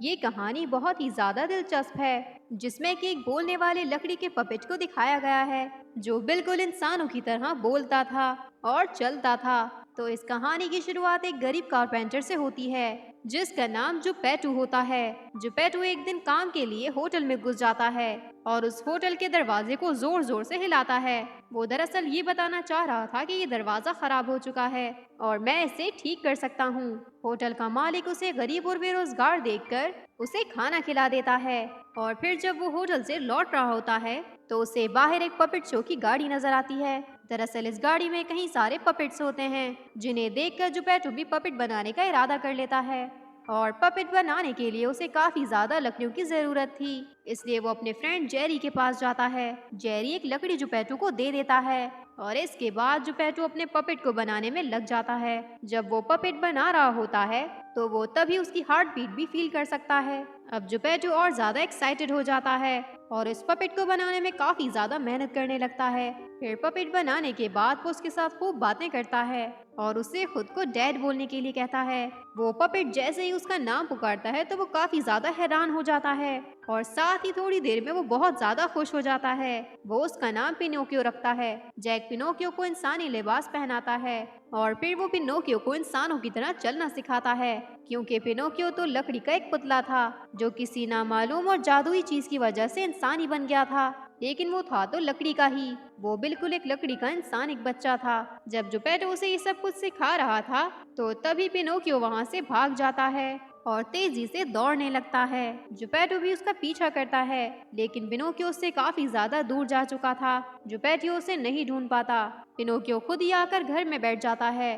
ये कहानी बहुत ही ज्यादा दिलचस्प है, जिसमें कि एक बोलने वाले लकड़ी के पपेट को दिखाया गया है, जो बिल्कुल इंसानों की तरह बोलता था और चलता था। तो इस कहानी की शुरुआत एक गरीब कारपेंटर से होती है, जिसका नाम जुपेटू होता है। जुपेटू एक दिन काम के लिए होटल में घुस जाता है और उस होटल के दरवाजे को जोर जोर से हिलाता है। वो दरअसल ये बताना चाह रहा था कि ये दरवाजा खराब हो चुका है और मैं इसे ठीक कर सकता हूँ। होटल का मालिक उसे गरीब और बेरोजगार देखकर उसे खाना खिला देता है और फिर जब वो होटल से लौट रहा होता है तो उसे बाहर एक पपेट शो की गाड़ी नजर आती है। दरअसल इस गाड़ी में कई सारे पपेट्स होते हैं, जिन्हें देखकर जुपेटू भी पपेट बनाने का इरादा कर लेता है। और पपेट बनाने के लिए उसे काफी ज्यादा लकड़ियों की जरूरत थी, इसलिए वो अपने फ्रेंड जेरी के पास जाता है। जेरी एक लकड़ी जुपेटू को दे देता है और इसके बाद जुपेटू अपने पपेट को बनाने में लग जाता है। जब वो पपेट बना रहा होता है तो वो तभी उसकी हार्ट बीट भी फील कर सकता है। अब जुपेटू और ज्यादा एक्साइटेड हो जाता है और इस पपेट को बनाने में काफी ज्यादा मेहनत करने लगता है। फिर पपेट बनाने के बाद वो उसके साथ खूब बातें करता है और उसे खुद को डैड बोलने के लिए कहता है। वो पपेट जैसे ही उसका नाम पुकारता है तो वो काफी ज्यादा हैरान हो जाता है और साथ ही थोड़ी देर में वो बहुत ज्यादा खुश हो जाता है। वो उसका नाम पिनोकियो रखता है। जैक पिनोकियो को इंसानी लिबास पहनाता है और फिर वो पिनोकियो को इंसानों की तरह चलना सिखाता है, क्योंकि पिनोकियो तो लकड़ी का एक पुतला था जो किसी नामालूम और जादुई चीज की वजह से इंसानी बन गया था। लेकिन वो था तो लकड़ी का ही। वो बिल्कुल एक लकड़ी का इंसान, एक बच्चा था। जब जुपेटो उसे ये सब कुछ सिखा रहा था तो तभी पिनोकियो वहाँ से भाग जाता है और तेजी से दौड़ने लगता है। जुपेटो भी उसका पीछा करता है, लेकिन पिनोकियो उससे काफी ज्यादा दूर जा चुका था। जुपेटो उसे नहीं ढूंढ पाता। पिनोकियो खुद ही आकर घर में बैठ जाता है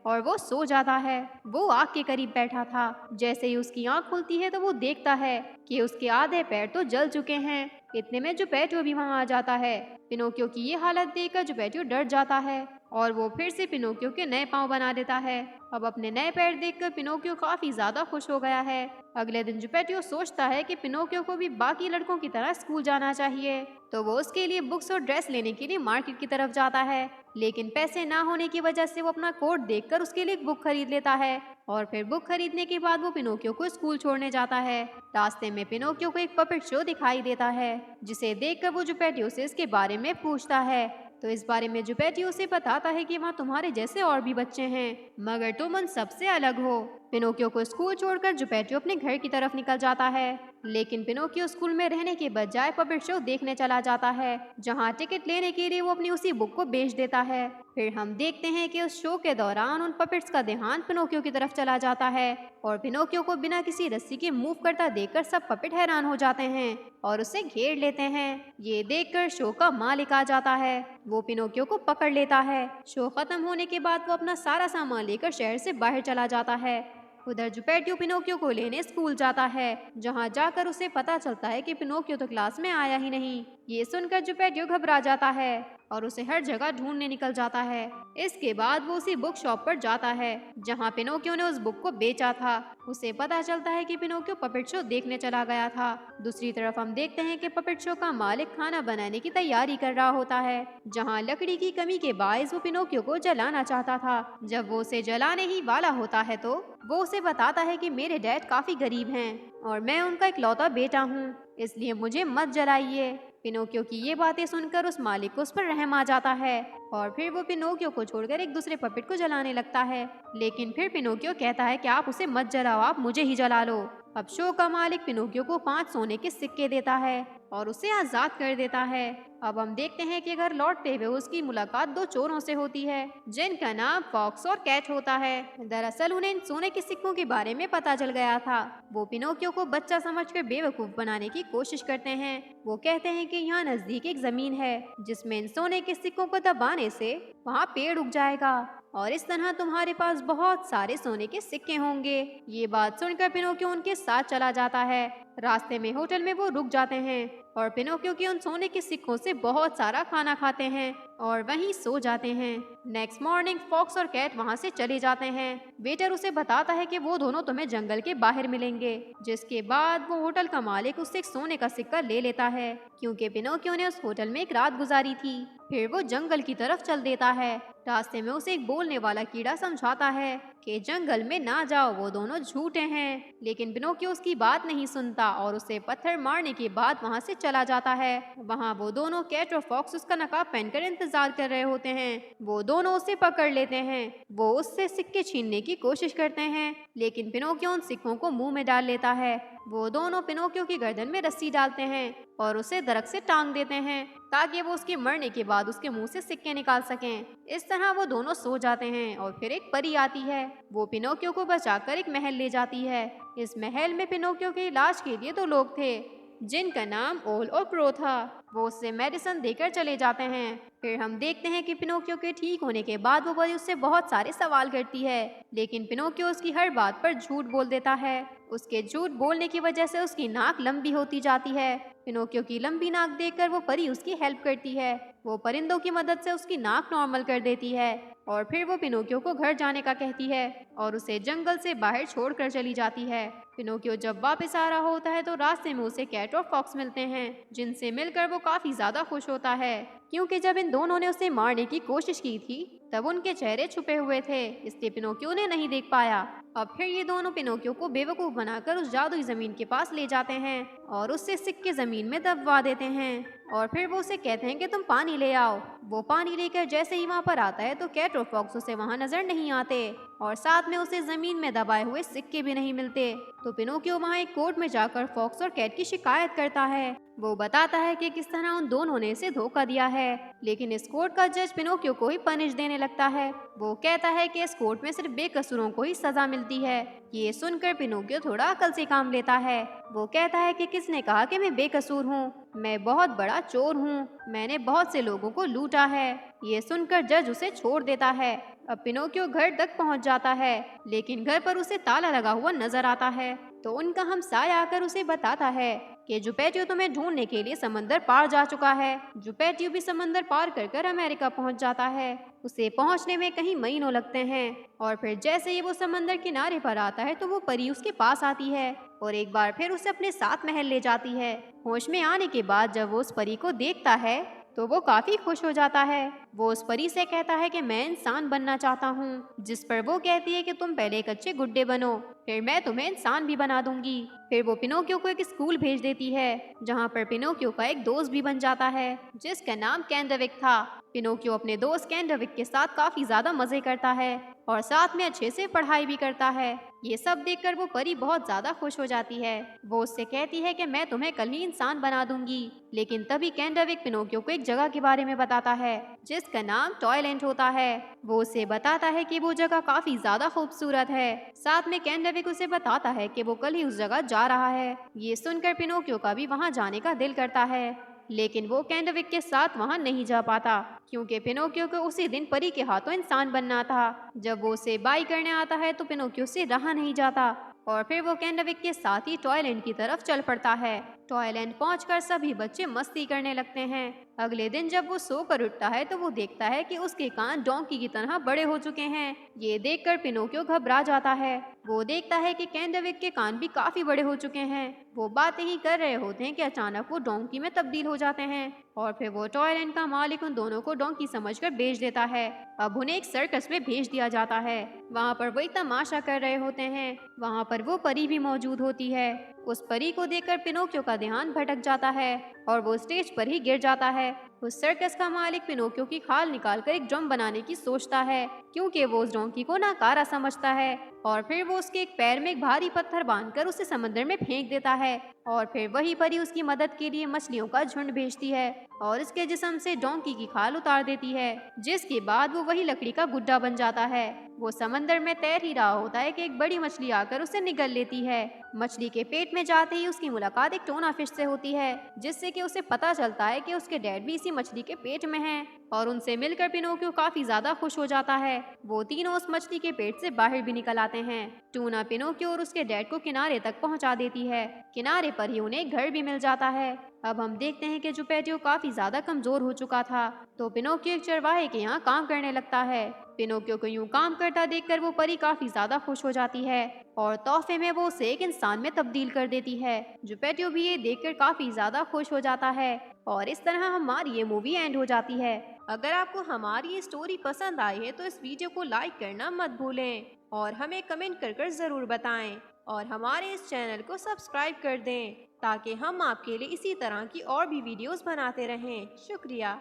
और वो सो जाता है। वो आग के करीब बैठा था। जैसे ही उसकी आंख खुलती है तो वो देखता है कि उसके आधे पैर तो जल चुके हैं। इतने में जुपेटो भी वहां आ जाता है। पिनोकियो की ये हालत देखकर जुपेटो डर जाता है और वो फिर से पिनोकियो के नए पाँव बना देता है। अब अपने नए पैर देखकर पिनोकियो काफी ज्यादा खुश हो गया है। अगले दिन जुपेटो सोचता है कि पिनोकियो को भी बाकी लड़कों की तरह स्कूल जाना चाहिए, तो वो उसके लिए बुक्स और ड्रेस लेने के लिए मार्केट की तरफ जाता है। लेकिन पैसे ना होने की वजह से वो अपना कोट देखकर उसके लिए एक बुक खरीद लेता है और फिर बुक खरीदने के बाद वो पिनोकियो को स्कूल छोड़ने जाता है। रास्ते में पिनोकियो को एक पपेट शो दिखाई देता है, जिसे देखकर वो जुपेटियो से इसके बारे में पूछता है। तो इस बारे में जुपेटियो से बताता है कि वहाँ तुम्हारे जैसे और भी बच्चे हैं, मगर तुम उन सबसे अलग हो। पिनोकियो को स्कूल छोड़कर जुपेटियो अपने घर की तरफ निकल जाता है, लेकिन पिनोकियो स्कूल में रहने के बजाय पपेट शो देखने चला जाता है, जहाँ टिकट लेने के लिए वो अपनी उसी बुक को बेच देता है। फिर हम देखते हैं कि उस शो के दौरान उन पपेट्स का ध्यान पिनोकियो की तरफ चला जाता है और पिनोकियो को बिना किसी रस्सी के मूव करता देखकर सब पपेट हैरान हो जाते हैं और उसे घेर लेते हैं। ये देखकर शो का मालिक आ जाता है। वो पिनोकियो को पकड़ लेता है। शो खत्म होने के बाद वो अपना सारा सामान लेकर शहर से बाहर चला जाता है। उधर जुपेटियो पिनोकियो को लेने स्कूल जाता है, जहाँ जाकर उसे पता चलता है कि पिनोकियो तो क्लास में आया ही नहीं। ये सुनकर जुपेटियो घबरा जाता है और उसे हर जगह ढूंढने निकल जाता है। इसके बाद वो उसी बुक शॉप पर जाता है जहाँ पिनोकियो ने उस बुक को बेचा था। उसे पता चलता है कि पिनोकियो पपेट शो देखने चला गया था। दूसरी तरफ हम देखते हैं कि पपेट शो का मालिक खाना बनाने की तैयारी कर रहा होता है, जहाँ लकड़ी की कमी के बायस वो पिनोकियो को जलाना चाहता था। जब वो उसे जलाने ही वाला होता है तो वो उसे बताता है कि मेरे डैड काफी गरीब हैं और मैं उनका इकलौता बेटा हूँ, इसलिए मुझे मत जलाइए। पिनोकियो की ये बातें सुनकर उस मालिक को उस पर रहम आ जाता है और फिर वो पिनोकियो को छोड़कर एक दूसरे पपेट को जलाने लगता है। लेकिन फिर पिनोकियो कहता है कि आप उसे मत जलाओ, आप मुझे ही जला लो। अब शो का मालिक पिनोकियो को 5 सोने के सिक्के देता है और उसे आजाद कर देता है। अब हम देखते हैं कि घर लौटते हुए उसकी मुलाकात 2 चोरों से होती है, जिनका नाम फॉक्स और कैट होता है। दरअसल उन्हें इन सोने के सिक्कों के बारे में पता चल गया था। वो पिनोकियो को बच्चा समझकर बेवकूफ बनाने की कोशिश करते हैं। वो कहते हैं कि यहाँ नजदीक एक जमीन है जिसमें इन सोने के सिक्कों को दबाने से वहाँ पेड़ उग जाएगा और इस तरह तुम्हारे पास बहुत सारे सोने के सिक्के होंगे। ये बात सुनकर पिनोकियो उनके साथ चला जाता है। रास्ते में होटल में वो रुक जाते हैं और पिनोकियो के उन सोने के सिक्कों से बहुत सारा खाना खाते हैं और वहीं सो जाते हैं। नेक्स्ट मॉर्निंग फॉक्स और कैट वहां से चले जाते हैं। वेटर उसे बताता है कि वो दोनों तुम्हें जंगल के बाहर मिलेंगे, जिसके बाद वो होटल का मालिक उससे एक सोने का सिक्का ले लेता है, क्योंकि पिनोकियो ने उस होटल में एक रात गुजारी थी। फिर वो जंगल की तरफ चल देता है। रास्ते में उसे एक बोलने वाला कीड़ा समझाता है कि जंगल में ना जाओ, वो दोनों झूठे हैं। लेकिन पिनोकियो उसकी बात नहीं सुनता और उसे पत्थर मारने के बाद वहाँ से चला जाता है। वहाँ वो दोनों कैट और फॉक्स उसका नकाब पहनकर इंतजार कर रहे होते हैं। वो दोनों उसे पकड़ लेते हैं। वो उससे सिक्के छीनने की कोशिश करते हैं, लेकिन पिनोकियो उन सिक्कों को मुंह में डाल लेता है। वो दोनों पिनोकियो की गर्दन में रस्सी डालते हैं और उसे दरख्त से टांग देते हैं ताकि वो उसके मरने के बाद उसके मुंह से सिक्के निकाल सकें। इस तरह वो दोनों सो जाते हैं और फिर एक परी आती है। वो पिनोकियो को बचाकर एक महल ले जाती है। इस महल में पिनोकियो के इलाज के लिए 2 लोग थे जिनका नाम ओल और क्रो था। वो उससे मेडिसिन देकर चले जाते हैं। फिर हम देखते हैं कि पिनोकियो के ठीक होने के बाद वो परी उससे बहुत सारे सवाल करती है, लेकिन पिनोकियो उसकी हर बात पर झूठ बोल देता है। उसके झूठ बोलने की वजह से उसकी नाक लंबी होती जाती है। पिनोकियो की लंबी नाक देखकर वो परी उसकी हेल्प करती है। वो परिंदों की मदद से उसकी नाक नॉर्मल कर देती है और फिर वो पिनोकियो को घर जाने का कहती है और उसे जंगल से बाहर छोड़कर चली जाती है। पिनोकियो जब वापस आ रहा होता है तो रास्ते में उसे कैट और फॉक्स मिलते हैं, जिनसे मिलकर वो काफी ज्यादा खुश होता है, क्योंकि जब इन दोनों ने उसे मारने की कोशिश की थी तब उनके चेहरे छुपे हुए थे, इसलिए पिनोकियो ने नहीं देख पाया। अब फिर ये दोनों पिनोकियो को बेवकूफ बनाकर उस जादुई जमीन के पास ले जाते हैं और उससे सिक्के जमीन में दबवा देते हैं और फिर वो उसे कहते हैं कि तुम पानी ले आओ। वो पानी लेकर जैसे ही वहाँ पर आता है तो कैट और फॉक्स उसे वहाँ नजर नहीं आते और साथ में उसे जमीन में दबाए हुए सिक्के भी नहीं मिलते। तो पिनोकियो वहाँ एक कोर्ट में जाकर फॉक्स और कैट की शिकायत करता है। वो बताता है कि किस तरह उन दोनों ने इसे धोखा दिया है, लेकिन इस कोर्ट का जज पिनोकियो को ही पनिश देने लगता है। वो कहता है कि इस कोर्ट में सिर्फ बेकसूरों को ही सजा मिलती है। ये सुनकर पिनोकियो थोड़ा अकल से काम लेता है। वो कहता है कि किसने कहा कि मैं बेकसूर हूँ, मैं बहुत बड़ा चोर हूँ, मैंने बहुत से लोगों को लूटा है। ये सुनकर जज उसे छोड़ देता है। अब पिनोकियो घर तक पहुँच जाता है, लेकिन घर पर उसे ताला लगा हुआ नजर आता है। तो उनका हमसाया आकर उसे बताता है कि जुपेटियो तुम्हें ढूंढने के लिए समंदर पार जा चुका है। जुपेटियो भी समंदर पार कर अमेरिका पहुंच जाता है। उसे पहुंचने में कहीं महीनों लगते हैं और फिर जैसे ही वो समंदर किनारे पर आता है तो वो परी उसके पास आती है और एक बार फिर उसे अपने साथ महल ले जाती है। होश में आने के बाद जब वो उस परी को देखता है तो वो काफी खुश हो जाता है। वो उस परी से कहता है कि मैं इंसान बनना चाहता हूँ, जिस पर वो कहती है कि तुम पहले एक अच्छे गुड्डे बनो, फिर मैं तुम्हें इंसान भी बना दूंगी। फिर वो पिनोकियो को एक स्कूल भेज देती है, जहाँ पर पिनोकियो का एक दोस्त भी बन जाता है जिसका नाम कैंडविक था। पिनोकियो अपने दोस्त कैंडविक के साथ काफी ज्यादा मजे करता है और साथ में अच्छे से पढ़ाई भी करता है। ये सब देखकर वो परी बहुत ज्यादा खुश हो जाती है। वो उससे कहती है कि मैं तुम्हें कल ही इंसान बना दूंगी, लेकिन तभी कैंडविक पिनोकियो को एक जगह के बारे में बताता है जिसका नाम टॉयलैंड होता है। वो उसे बताता है कि वो जगह काफी ज्यादा खूबसूरत है। साथ में कैंडविक उसे बताता है कि वो कल ही उस जगह जा रहा है। ये सुनकर पिनोकियो का भी वहाँ जाने का दिल करता है, लेकिन वो कैंडविक के साथ वहाँ नहीं जा पाता क्योंकि पिनोकियो को उसी दिन परी के हाथों इंसान बनना था। जब वो उसे बाई करने आता है तो पिनोकियो से रहा नहीं जाता और फिर वो कैंडविक के साथ ही टॉयलैंड की तरफ चल पड़ता है। टॉयलैंड पहुंचकर सभी बच्चे मस्ती करने लगते हैं। अगले दिन जब वो सोकर उठता है तो वो देखता है कि उसके कान डोंकी की तरह बड़े हो चुके हैं। ये देखकर पिनोकियो घबरा जाता है। वो देखता है कि कैंडविक के कान भी काफी बड़े हो चुके हैं। वो बातें ही कर रहे होते हैं कि अचानक वो डोंकी में तब्दील हो जाते हैं और फिर वो टॉयलैंड का मालिक उन दोनों को डोंकी समझकर बेच देता है। अब उन्हें एक सर्कस में भेज दिया जाता है। वहाँ पर वो एक तमाशा कर रहे होते हैं। वहाँ पर वो परी भी मौजूद होती है। उस परी को देखकर पिनोकियो का ध्यान भटक जाता है और वो स्टेज पर ही गिर जाता है। उस सर्कस का मालिक पिनोकियो की खाल निकालकर एक ड्रम बनाने की सोचता है क्योंकि वो उस डोंकी को नाकारा समझता है और फिर वो उसके एक पैर में एक भारी पत्थर बांधकर उसे समंदर में फेंक देता है और फिर वही परी उसकी मदद के लिए मछलियों का झुंड भेजती है और इसके जिस्म से डोंकी की खाल उतार देती है, जिसके बाद वो वही लकड़ी का गुड्डा बन जाता है। वो समंदर में तैर ही रहा होता है कि एक बड़ी मछली आकर उसे निगल लेती है। मछली के पेट में जाते ही उसकी मुलाकात एक टोना फिश से होती है, जिससे कि उसे पता चलता है कि उसके डैड भी इसी मछली के पेट में हैं और उनसे मिलकर पिनोकियो काफी ज्यादा खुश हो जाता है। वो तीनों उस मछली के पेट से बाहर भी निकल आते हैं। टूना पिनोकियो और उसके डैड को किनारे तक पहुंचा देती है। किनारे पर ही उन्हें एक घर भी मिल जाता है। अब हम देखते हैं कि जुपेटियो काफी ज्यादा कमजोर हो चुका था, तो पिनोकियो एक चरवाहे के यहाँ काम करने लगता है। पिनोकियो को यूं काम करता देखकर वो परी काफी ज्यादा खुश हो जाती है और तोहफे में वो उसे एक इंसान में तब्दील कर देती है। जुपेटियो भी ये देखकर काफी ज्यादा खुश हो जाता है और इस तरह हमारी ये मूवी एंड हो जाती है। अगर आपको हमारी ये स्टोरी पसंद आई है तो इस वीडियो को लाइक करना मत भूलें और हमें कमेंट कर ज़रूर बताएं और हमारे इस चैनल को सब्सक्राइब कर दें ताकि हम आपके लिए इसी तरह की और भी वीडियोस बनाते रहें। शुक्रिया।